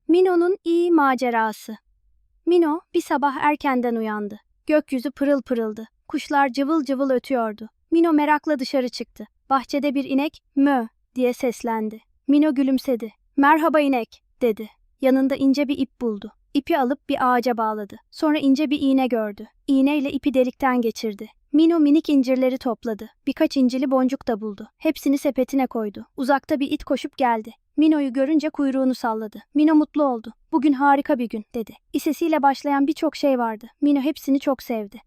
Mino'nun iyi macerası. Mino bir sabah erkenden uyandı. Gökyüzü pırıl pırıldı. Kuşlar cıvıl cıvıl ötüyordu. Mino merakla dışarı çıktı. Bahçede bir inek "mö" diye seslendi. Mino gülümsedi. "Merhaba inek," dedi. Yanında ince bir ip buldu. İpi alıp bir ağaca bağladı. Sonra ince bir iğne gördü. İğneyle ipi delikten geçirdi. Mino minik incirleri topladı. Birkaç incili boncuk da buldu. Hepsini sepetine koydu. Uzakta bir it koşup geldi. Mino'yu görünce kuyruğunu salladı. Mino mutlu oldu. "Bugün harika bir gün," dedi. İsesiyle başlayan birçok şey vardı. Mino hepsini çok sevdi.